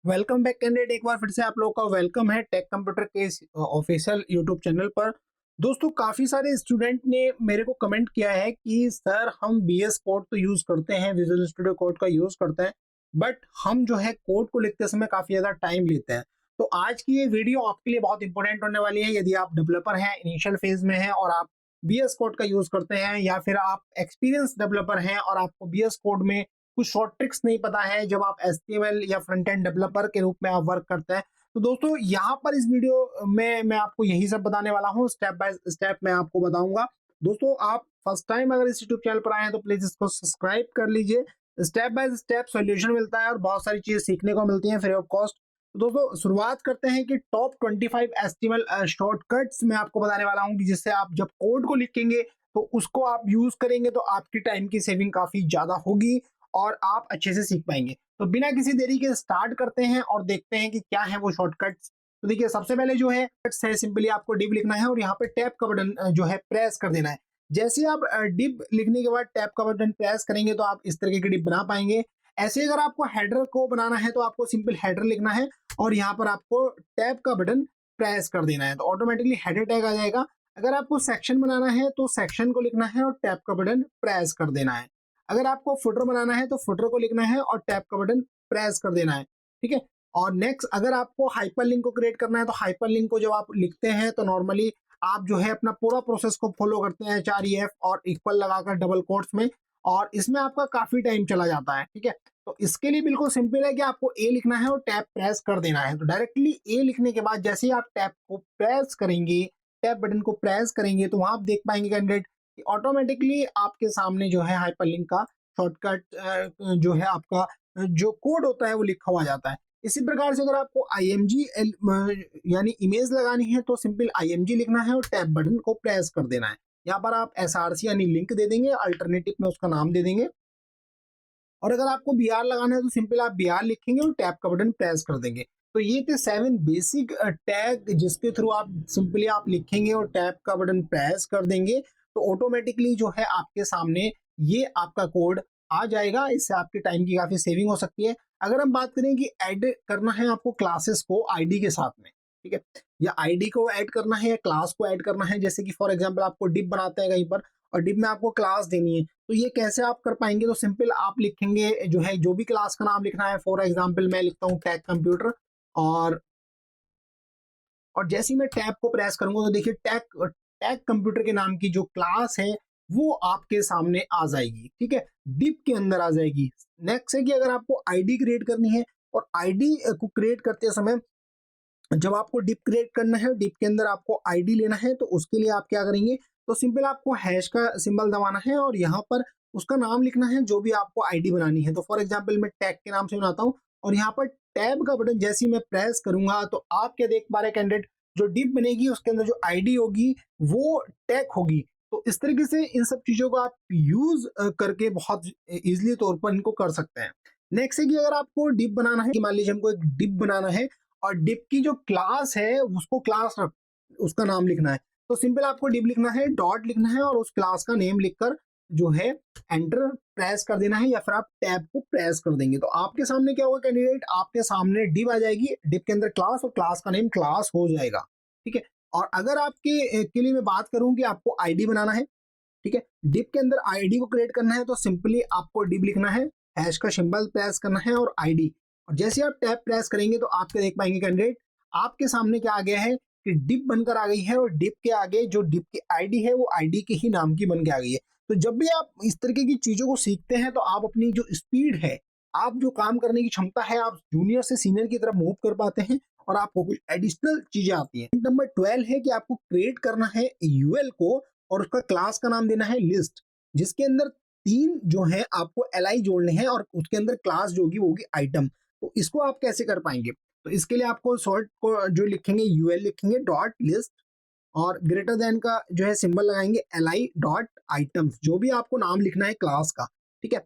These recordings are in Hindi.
Welcome back candidate. एक बार फिर से आप लोगों का वेलकम है टेक कंप्यूटर के ऑफिशियल यूट्यूब चैनल पर। दोस्तों, काफी सारे स्टूडेंट ने मेरे को कमेंट किया है कि सर हम बीएस कोड तो यूज करते हैं, विजुअल स्टूडियो कोड का यूज करते हैं, बट हम जो है कोड को लिखते समय काफी ज्यादा टाइम लेते हैं। तो आज की ये वीडियो आपके लिए बहुत इंपॉर्टेंट होने वाली है। यदि आप डेवलपर हैं, इनिशियल फेज में हैं और आप बीएस कोड का यूज करते हैं, या फिर आप एक्सपीरियंस डेवलपर हैं और आपको बीएस कोड में कुछ शॉर्ट ट्रिक्स नहीं पता है जब आप एचटीएमएल या फ्रंट एंड डेवलपर के रूप में आप वर्क करते हैं, तो दोस्तों यहाँ पर इस वीडियो में मैं आपको यही सब बताने वाला हूँ। स्टेप बाय स्टेप मैं आपको बताऊंगा। दोस्तों, आप फर्स्ट टाइम अगर इस यूट्यूब चैनल पर आए हैं तो प्लीज इसको सब्सक्राइब कर लीजिए। स्टेप बाय स्टेप सॉल्यूशन मिलता है और बहुत सारी चीजें सीखने को मिलती हैं फ्री ऑफ कॉस्ट। तो दोस्तों, शुरुआत करते हैं कि टॉप 25 एचटीएमएल शॉर्टकट्स मैं आपको बताने वाला हूँ कि जिससे आप जब कोड को लिखेंगे तो उसको आप यूज करेंगे तो आपकी टाइम की सेविंग काफी ज्यादा होगी और आप अच्छे से सीख पाएंगे। तो बिना किसी देरी के स्टार्ट करते हैं और देखते हैं कि क्या है वो शॉर्टकट्स। तो देखिए, सबसे पहले जो है सिंपली आपको डिव लिखना है और यहाँ पे टैब का बटन जो है प्रेस कर देना है। जैसे आप डिव लिखने के बाद टैब का बटन प्रेस करेंगे तो आप इस तरीके की डिव बना पाएंगे। ऐसे अगर आपको हेडर को बनाना है तो आपको सिंपल हेडर लिखना है और यहाँ पर आपको टैब का बटन प्रेस कर देना है तो ऑटोमेटिकली हेडर टैग आ जाएगा। अगर आपको सेक्शन बनाना है तो सेक्शन को लिखना है और टैब का बटन प्रेस कर देना है। अगर आपको फुटर बनाना है तो फुटर को लिखना है और टैब का बटन प्रेस कर देना है। ठीक है। और नेक्स्ट, अगर आपको हाइपरलिंक को क्रिएट करना है तो हाइपरलिंक को जब आप लिखते हैं तो नॉर्मली आप जो है अपना पूरा प्रोसेस को फॉलो करते हैं 4EF और इक्वल लगाकर डबल कोट्स में, और इसमें आपका काफी टाइम चला जाता है। ठीक है। तो इसके लिए बिल्कुल सिंपल है कि आपको ए लिखना है और टैब प्रेस कर देना है। तो डायरेक्टली ए लिखने के बाद जैसे ही आप टैब को प्रेस करेंगे, टैब बटन को प्रेस करेंगे, तो वहां आप देख पाएंगे कैंडिडेट ऑटोमेटिकली आपके सामने जो है हाइपरलिंक का शॉर्टकट जो है आपका जो कोड होता है वो लिखा हुआ जाता है। इसी प्रकार से अगर आपको IMG यानी इमेज लगानी है तो सिंपल IMG लिखना है और टैब बटन को प्रेस कर देना है। यहाँ पर आप SRC यानी लिंक दे देंगे, अल्टरनेटिव में उसका नाम दे देंगे। और अगर आपको BR लगाना है तो सिंपल आप BR लिखेंगे और टैब का बटन प्रेस कर देंगे। तो ये थे 7 बेसिक टैग जिसके थ्रू आप सिंपली आप लिखेंगे और टैब का बटन प्रेस कर देंगे तो ऑटोमेटिकली जो है आपके सामने ये आपका कोड आ जाएगा। इससे आपकी टाइम की काफी सेविंग हो सकती है। अगर हम बात करें कि ऐड करना है आपको क्लासेस को आईडी के साथ में, ठीक है, या आईडी को ऐड करना है या क्लास को ऐड करना है, जैसे कि फॉर एग्जांपल आपको डिप बनाते हैं कहीं पर और डिप में आपको क्लास देनी है, तो ये कैसे आप कर पाएंगे? तो सिंपल आप लिखेंगे जो है जो भी क्लास का नाम लिखना है। फॉर एग्जांपल मैं लिखता हूँ टैग कंप्यूटर और जैसे ही मैं टैब को प्रेस करूंगा तो देखिए टैग टैग कंप्यूटर के नाम की जो क्लास है वो आपके सामने आ जाएगी। ठीक है, डिप के अंदर आ जाएगी। नेक्स्ट है कि अगर आपको आईडी क्रिएट करनी है और आईडी को क्रिएट करते समय जब आपको डिप क्रिएट करना है, डिप के अंदर आपको आईडी लेना है, तो उसके लिए आप क्या करेंगे? तो सिंपल आपको हैश का सिंबल दबाना है और यहाँ पर उसका नाम लिखना है जो भी आपको आईडी बनानी है। तो फॉर एग्जांपल मैं टैग के नाम से बनाता हूँ और यहाँ पर टैब का बटन जैसे ही मैं प्रेस करूंगा तो आप क्या देख पा रहे हैं कैंडिडेट, जो डिप बनेगी उसके अंदर जो आईडी होगी वो टैग होगी। तो इस तरीके से इन सब चीजों को आप यूज करके बहुत इजिली तौर पर इनको कर सकते हैं। नेक्स्ट है कि अगर आपको डिप बनाना है, कि मान लीजिए हमको एक डिप बनाना है और डिप की जो क्लास है उसको उसका नाम लिखना है, तो सिंपल आपको डिप लिखना है, डॉट लिखना है और उस क्लास का नेम लिखकर जो है एंटर प्रेस कर देना है या फिर आप टैब को प्रेस कर देंगे तो आपके सामने क्या होगा कैंडिडेट, आपके सामने डिप आ जाएगी, डिप के अंदर क्लास और क्लास का नेम क्लास हो जाएगा। ठीक है। और अगर आपके के लिए मैं बात करूं कि आपको आईडी बनाना है, ठीक है, डिप के अंदर आईडी को क्रिएट करना है, तो सिंपली आपको डिप लिखना है, हैश का सिंबल प्रेस करना है और आईडी, और जैसे आप टैब प्रेस करेंगे तो आप देख पाएंगे कैंडिडेट आपके सामने क्या आ गया है कि डिप बनकर आ गई है और डिप के आगे जो डिप की आईडी है वो आईडी के ही नाम की बन के आ गई है। तो जब भी आप इस तरीके की चीजों को सीखते हैं तो आप अपनी जो स्पीड है, आप जो काम करने की क्षमता है, आप जूनियर से सीनियर की तरफ मूव कर पाते हैं और आपको कुछ एडिशनल चीजें आती हैं। नंबर 12 है कि आपको क्रिएट करना है यूएल को और उसका क्लास का नाम देना है लिस्ट, जिसके अंदर 3 जो है आपको एलआई जोड़ने हैं और उसके अंदर क्लास जो होगी वो होगी आइटम। तो इसको आप कैसे कर पाएंगे? तो इसके लिए आपको शॉर्ट को जो लिखेंगे यूएल लिखेंगे डॉट लिस्ट और ग्रेटर देन का जो है सिंबल लगाएंगे एलआई डॉट आइटम्स, जो भी आपको नाम लिखना है क्लास का। ठीक है।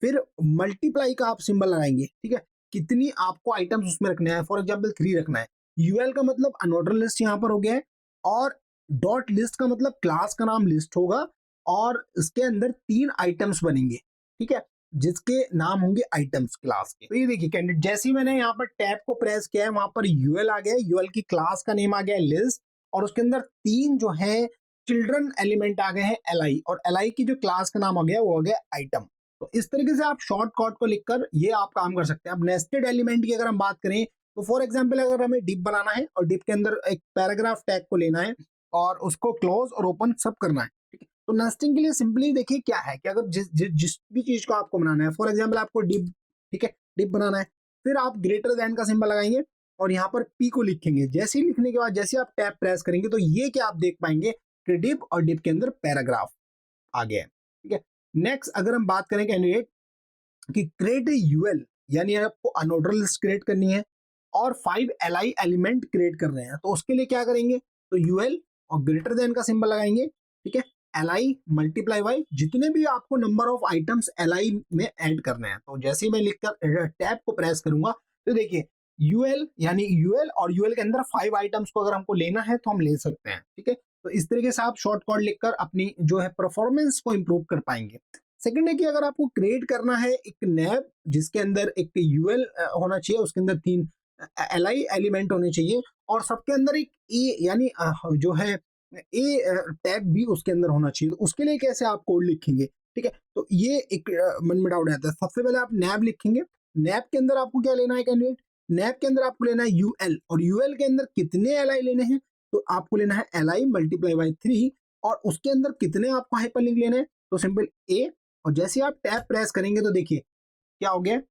फिर मल्टीप्लाई का आप सिंबल लगाएंगे। ठीक है, कितनी आपको आइटम्स उसमें रखना है, फॉर एग्जाम्पल 3 रखना है। यूएल का मतलब अनऑर्डर लिस्ट यहाँ पर हो गया है और डॉट लिस्ट का मतलब क्लास का नाम लिस्ट होगा और इसके अंदर 3 आइटम्स बनेंगे। ठीक है, जिसके नाम होंगे आइटम्स क्लास के। तो ये देखिए कैंडिडेट, जैसे ही मैंने यहाँ पर टैब को प्रेस किया है, वहां पर यूएल आ गया, यूएल की क्लास का नेम आ गया लिस्ट, और उसके अंदर 3 जो है चिल्ड्रन एलिमेंट आ गए हैं एलआई, और एलआई की जो क्लास का नाम आ गया वो हो गया आइटम। तो इस तरीके से आप शॉर्ट कट को लिखकर ये आप काम कर सकते हैं। अब नेस्टेड एलिमेंट की अगर हम बात करें तो फॉर एग्जांपल अगर हमें डिप बनाना है और डिप के अंदर एक पैराग्राफ टैग को लेना है और उसको क्लोज और ओपन सब करना है, ठीक है। तो नेस्टिंग के लिए सिंपली देखिए क्या है कि अगर जिस भी चीज को आपको बनाना है, फॉर एग्जाम्पल आपको डिप, ठीक है, डिप बनाना है, फिर आप ग्रेटर देन का सिंबल लगाएंगे और यहाँ पर पी को लिखेंगे। जैसे ही लिखने के बाद जैसे आप टैब प्रेस करेंगे तो ये क्या आप देख पाएंगे कि डिप और डिप के अंदर पैराग्राफ आ गया है, ठीक है। नेक्स्ट अगर हम बात करें कैंडिडेट कि क्रिएट यूएल, यानी आपको अनऑर्डर लिस्ट क्रिएट करनी है और 5 एलआई एलिमेंट क्रिएट कर रहे हैं, तो उसके लिए क्या करेंगे, तो यूएल और ग्रेटर देन का सिंबल लगाएंगे, ठीक है, एलआई मल्टीप्लाई बाई जितने भी आपको नंबर ऑफ आइटम्स एलआई में ऐड करने हैं। तो जैसे ही मैं लिखकर टैब को प्रेस करूंगा तो देखिए यूएल, यानी यूएल और यूएल के अंदर 5 आइटम्स को अगर हमको लेना है तो हम ले सकते हैं, ठीक है। तो इस तरीके से आप शॉर्ट कट लिखकर अपनी जो है परफॉर्मेंस को इंप्रूव कर पाएंगे। सेकंड है कि अगर आपको क्रिएट करना है एक नैब जिसके अंदर एक यूएल होना चाहिए, उसके अंदर 3 एलआई एलिमेंट होने चाहिए और सबके अंदर एक ए यानी जो है ए टैग भी उसके अंदर होना चाहिए। तो उसके लिए कैसे आप कोड लिखेंगे, ठीक है। तो ये एक मन में डाउट आता है। सबसे पहले आप नैब लिखेंगे, नैब के अंदर आपको क्या लेना है कैंडिडेट, नैब के अंदर आपको लेना है यूएल, और यूएल के अंदर कितने एलआई लेने हैं, तो आपको लेना है एलआई मल्टीप्लाई बाई 3, और उसके अंदर कितने आपको हाइपरलिंक लेने हैं, तो सिंपल ए, और जैसे आप टैब प्रेस करेंगे तो देखिए क्या हो गया,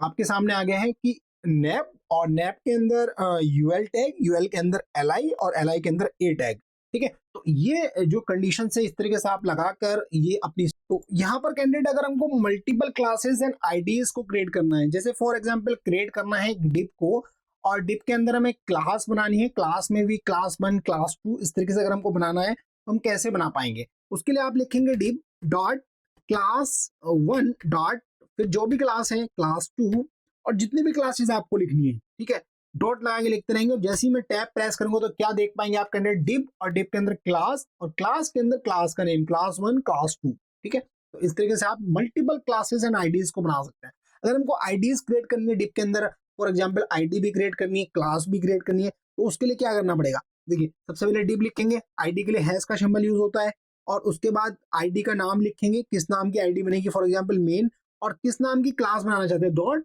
आपके सामने आ गया है कि नैब, और नैब के अंदर यूएल टैग, यूएल के अंदर एलआई और एलआई के अंदर ए टैग, ठीक है। तो ये जो कंडीशन है इस तरीके से आप लगाकर ये अपनी, तो यहाँ पर कैंडिडेट अगर हमको मल्टीपल क्लासेस एंड आईडीज को क्रिएट करना है, जैसे फॉर एग्जांपल क्रिएट करना है एक डिप को, और डिप के अंदर हमें क्लास बनानी है, क्लास में भी क्लास 1 क्लास 2 इस तरीके से अगर हमको बनाना है तो हम कैसे बना पाएंगे। उसके लिए आप लिखेंगे डिप डॉट क्लास 1 डॉट, फिर जो भी क्लास है क्लास 2 और जितनी भी क्लासेस आपको लिखनी है, ठीक है, डॉट लगा के लिखते रहेंगे। जैसे ही मैं टैब प्रेस करूंगा तो क्या देख पाएंगे आप कैंडिडेट, डिप और डिप के अंदर क्लास, और क्लास के अंदर क्लास का नेम क्लास 1 क्लास 2, ठीक है। तो इस तरीके से आप मल्टीपल क्लासेस एंड आईडीज को बना सकते हैं। अगर हमको आईडीज क्रिएट करनी है डिप के अंदर, फॉर एग्जाम्पल आईडी भी क्रिएट करनी है, क्लास भी क्रिएट करनी है, तो उसके लिए क्या करना पड़ेगा, देखिए सबसे पहले डिप लिखेंगे, आईडी के लिए हैश का सिंबल यूज होता है, और उसके बाद आईडी का नाम लिखेंगे, किस नाम की आईडी बनेगी, फॉर एग्जाम्पल मेन, और किस नाम की क्लास बनाना चाहते हैं, डॉट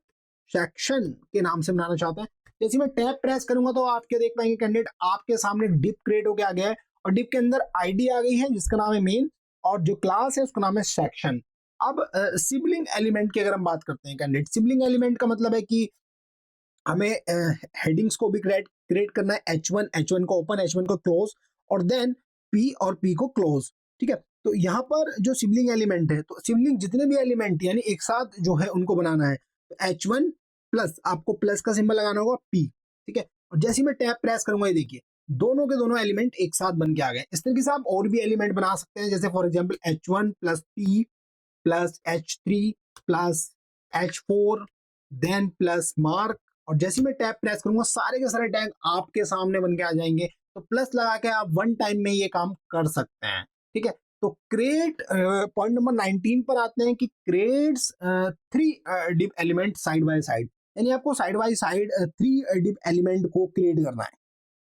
सेक्शन के नाम से बनाना चाहते हैं। जैसे मैं टैब प्रेस करूंगा तो आप क्या देख पाएंगे कैंडिडेट, आपके सामने डिप क्रिएट होकर आ गया है, और डिप के अंदर आईडी आ गई है जिसका नाम है मेन, और जो क्लास है उसका नाम है सेक्शन। अब सिबलिंग एलिमेंट की अगर हम बात करते हैं कैंडिडेट, सिबलिंग एलिमेंट का मतलब है कि हमें हेडिंग्स को भी क्रिएट करना है, H1 को ओपन, H1 को क्लोज, और देन P और P को क्लोज, ठीक है। तो यहाँ पर जो सिबलिंग एलिमेंट है, तो सिबलिंग जितने भी एलिमेंट यानी एक साथ जो है उनको बनाना है, तो H1 प्लस आपको प्लस का सिंबल लगाना होगा P, ठीक है। और जैसे ही मैं टैब प्रेस करूंगा ये देखिए दोनों के दोनों एलिमेंट एक साथ बन के आ गए। इस तरीके से आप और भी एलिमेंट बना सकते हैं, जैसे for example H1 plus P plus H3 plus H4 then plus mark, और जैसे मैं टैब प्रेस करूंगा सारे के सारे टैग आपके सामने बन के आ जाएंगे। तो प्लस लगा के आप 1 टाइम में ये काम कर सकते हैं, ठीक है। तो क्रिएट पॉइंट नंबर 19 पर आते हैं कि creates 3 div element side by side, यानी आपको side by side 3 div element को क्रिएट करना है,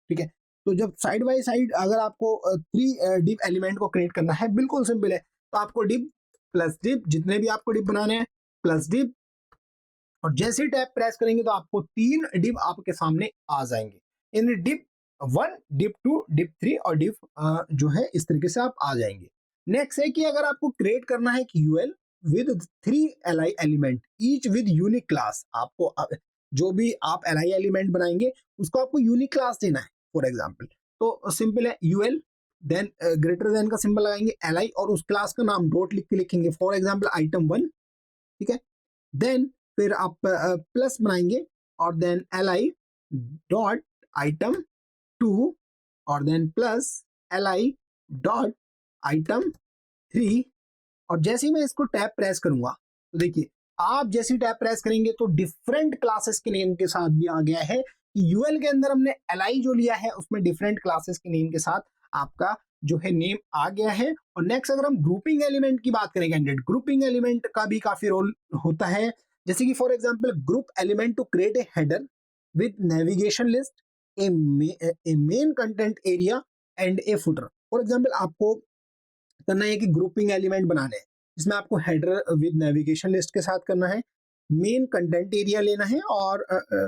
ठीक है। तो जब साइड बाय साइड अगर आपको 3 डिप एलिमेंट को क्रिएट करना है, बिल्कुल सिंपल है, तो आपको डिप प्लस डिप जितने भी आपको डिप बनाने हैं प्लस डिप, और जैसे ही टैब प्रेस करेंगे तो आपको 3 डिप आपके सामने आ जाएंगे, इन डिप 1 डिप 2 डिप 3 और डिप जो है इस तरीके से आप आ जाएंगे। नेक्स्ट है कि अगर आपको क्रिएट करना है कि UL with 3 LI element each with unique class, आपको जो भी आप एलआई एलिमेंट बनाएंगे उसको आपको यूनिक क्लास देना है, फॉर एग्जाम्पल तो सिंपल है यूएल देन ग्रेटर देन का सिंबल लगाएंगे, एलआई और उस क्लास का नाम डॉट लिख के लिखेंगे, फॉर एग्जाम्पल आइटम 1, ठीक है। देन फिर आप प्लस बनाएंगे और देन एलआई डॉट आइटम 2 और then plus LI dot item 3, और जैसे ही मैं इसको टैब प्रेस करूंगा तो देखिए आप जैसे ही टैब प्रेस करेंगे तो डिफरेंट क्लासेस के नेम के साथ भी आ गया है। यूएल के अंदर हमने एलआई जो लिया है उसमें डिफरेंट क्लासेस के नेम के साथ आपका जो है नेम आ गया है। और नेक्स्ट अगर हम ग्रुपिंग एलिमेंट की बात करें कैंडिडेट, ग्रुपिंग एलिमेंट का भी काफी रोल होता है। जैसे कि for example group element to create a header with navigation list, a main content area and a footer. For example आपको करना है कि ग्रुपिंग एलिमेंट बनाने हैं जिसमें आपको हेडर विद नेविगेशन लिस्ट के साथ करना है, मेन कंटेंट एरिया लेना है और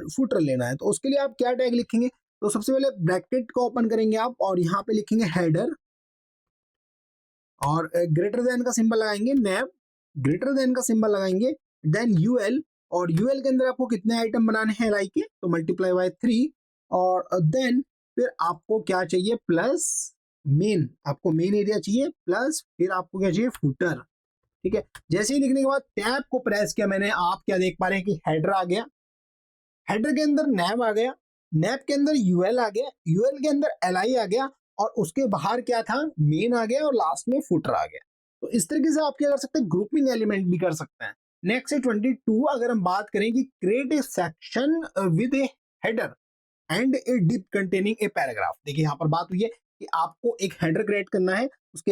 फुटर लेना है। तो उसके लिए आप क्या टैग लिखेंगे, तो सबसे पहले ब्रैकेट को ओपन करेंगे आप और यहाँ पे लिखेंगे हेडर और ग्रेटर देन का सिंबल लगाएंगे, नैब ग्रेटर देन का सिंबल लगाएंगे, देन यूएल और यूएल के अंदर आपको कितने आइटम बनाने हैं लाई के, तो मल्टीप्लाई बाय 3 और देन फिर आपको क्या चाहिए प्लस मेन, आपको मेन एरिया चाहिए प्लस फिर आपको क्या चाहिए फुटर। ठीक है, जैसे ही लिखने के बाद टैब को प्रेस किया मैंने, आप क्या देख पा रहे हैं कि हेडर आ गया, हेडर के अंदर नैब आ गया, नैब के अंदर यूएल आ गया, यूएल के अंदर एलआई आ गया और उसके बाहर क्या था मेन आ गया और लास्ट में फुटर आ गया। तो इस तरीके से आप क्या कर सकते हैं ग्रुपिंग एलिमेंट भी कर सकते हैं। नेक्स्ट है 22, अगर हम बात करें कि create a section with a header and a div containing a paragraph. देखिए यहाँ पर बात हुई है कि आपको एक हेडर क्रिएट करना है उसके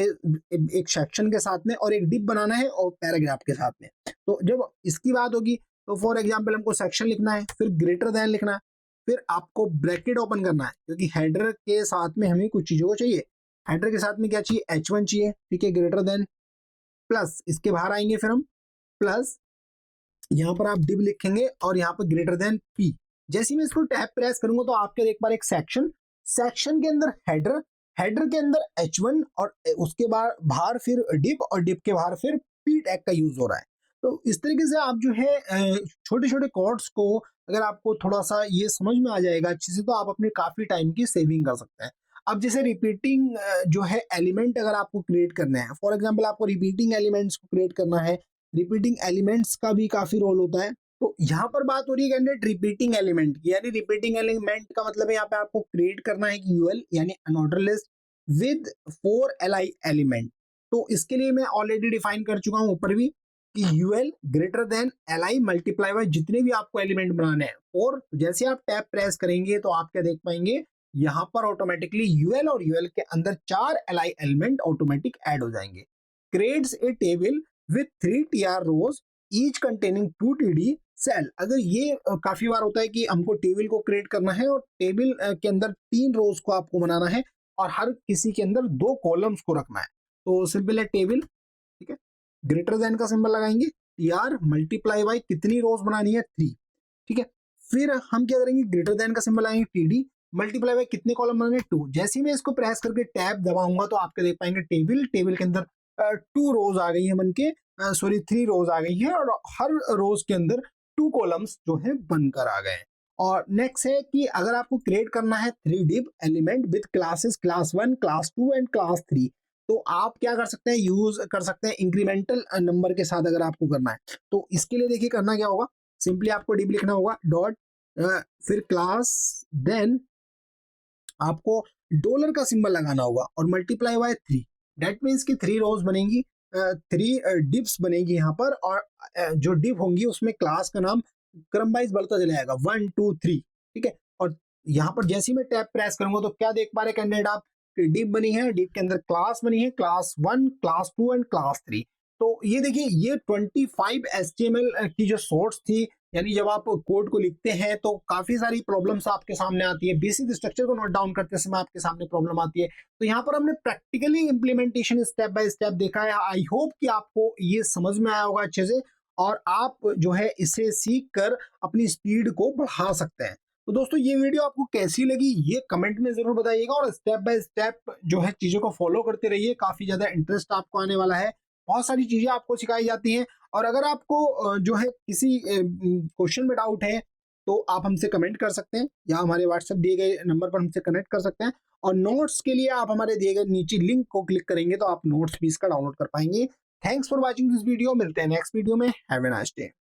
एक सेक्शन के साथ में और एक डिप बनाना है और पैराग्राफ के साथ में। तो जब इसकी बात होगी तो फॉर एग्जांपल हमको सेक्शन लिखना है, फिर ग्रेटर देन लिखना है, फिर आपको ब्रैकेट ओपन करना है क्योंकि हेडर के साथ में हमें कुछ चीजों को चाहिए। हेडर के साथ में क्या चाहिए h1 चाहिए, ठीक है, ग्रेटर देन प्लस इसके बाहर आएंगे फिर हम प्लस यहाँ पर आप डिव लिखेंगे और यहाँ पर ग्रेटर देन p। जैसे ही मैं इसको टैब प्रेस करूंगा तो आपके एक बार एक सेक्शन, सेक्शन के अंदर हेडर, हेडर के अंदर h1 और उसके बाद बाहर फिर डिप और डिप के बाहर फिर p टैग का यूज हो रहा है। तो इस तरीके से आप जो है छोटे छोटे कोड्स को अगर आपको थोड़ा सा ये समझ में आ जाएगा अच्छे से तो आप अपने काफी टाइम की सेविंग कर सकते हैं। अब जैसे रिपीटिंग जो है एलिमेंट अगर आपको क्रिएट करना है, फॉर एग्जांपल आपको रिपीटिंग एलिमेंट्स को क्रिएट करना है, रिपीटिंग एलिमेंट्स का भी काफी रोल होता है। तो यहाँ पर बात हो रही है कैंडिडेट रिपीटिंग एलिमेंट की, यानी रिपीटिंग एलिमेंट का मतलब है यहाँ पे आपको क्रिएट करना है कि यूएल यानी unorder list with 4 LI element. तो इसके लिए मैं ऑलरेडी डिफाइन कर चुका हूं ऊपर भी कि UL greater than LI multiply by जितने भी आपको एलिमेंट बनाने हैं। और जैसे आप टैब प्रेस करेंगे तो आप क्या देख पाएंगे यहाँ पर ऑटोमेटिकली यूएल और यूएल के अंदर 4 एलआई एलिमेंट ऑटोमेटिक ऐड हो जाएंगे। Creates a table with 3 TR rows each containing 2 TD cell. अगर ये काफी बार होता है कि हमको टेबल को क्रिएट करना है और टेबल के अंदर 3 रोज को आपको बनाना है और हर किसी के अंदर 2 कॉलम्स को रखना है। तो सिंपल है टेबल, ठीक है, ग्रेटर देन का सिंबल लगाएंगे, टीआर मल्टीप्लाई बाय कितनी रोज बनानी है 3, ठीक है, फिर हम क्या करेंगे ग्रेटर देन का सिंबल लगाएंगे टीडी मल्टीप्लाई बाय कितने कॉलम बनाने 2। जैसे ही मैं इसको प्रेस करके टैब दबाऊंगा तो आपके देख पाएंगे टेबल, टेबल के अंदर 2 रोज आ गई है बनके, सॉरी 3 रोज आ गई है और हर रोज के अंदर 2 कॉलम्स जो है बनकर आ गए। और नेक्स्ट है कि अगर आपको क्रिएट करना है 3 div element with classes class 1 class 2 and class 3, तो आप क्या कर सकते हैं यूज कर सकते हैं इंक्रीमेंटल नंबर के साथ अगर आपको करना है। तो इसके लिए देखिए करना क्या होगा, सिंपली आपको डिव लिखना होगा डॉट फिर क्लास, देन आपको डॉलर का सिंबल लगाना होगा और मल्टीप्लाई बाय 3। डेट मीन्स की 3 रोज बनेंगी, 3 डिव्स बनेगी यहाँ पर और जो डिव होंगी उसमें क्लास का नाम क्रम वाइज बढ़ता चला जाएगा 1 2 3, ठीक है। और यहाँ पर जैसे ही मैं टैब प्रेस करूंगा तो क्या देख पा रहे कैंडिडेट आप, डिव बनी है, डिव के अंदर क्लास बनी है, क्लास 1 क्लास 2 एंड क्लास 3। तो ये देखिए ये 25 HTML की जो सोर्स थी, यानी जब आप कोड को लिखते हैं तो काफी सारी प्रॉब्लम्स आपके सामने आती है, बेसिक स्ट्रक्चर को नोट डाउन करते समय आपके सामने प्रॉब्लम आती है। तो यहाँ पर हमने practically implementation step by step देखा है। आई होप कि आपको ये समझ में आया होगा अच्छे से और आप जो है इसे सीख कर अपनी स्पीड को बढ़ा सकते हैं। तो दोस्तों ये वीडियो आपको कैसी लगी ये कमेंट में जरूर बताइएगा और स्टेप बाय स्टेप जो है चीजों को फॉलो करते रहिए, काफी ज्यादा इंटरेस्ट आपको आने वाला है, बहुत सारी चीजें आपको सिखाई जाती हैं। और अगर आपको जो है किसी क्वेश्चन में डाउट है तो आप हमसे कमेंट कर सकते हैं या हमारे व्हाट्सएप दिए गए नंबर पर हमसे कनेक्ट कर सकते हैं। और नोट्स के लिए आप हमारे दिए गए नीचे लिंक को क्लिक करेंगे तो आप नोट्स भी इसका डाउनलोड कर पाएंगे। Thanks for watching this video, मिलते हैं नेक्स्ट वीडियो में। Have a nice day.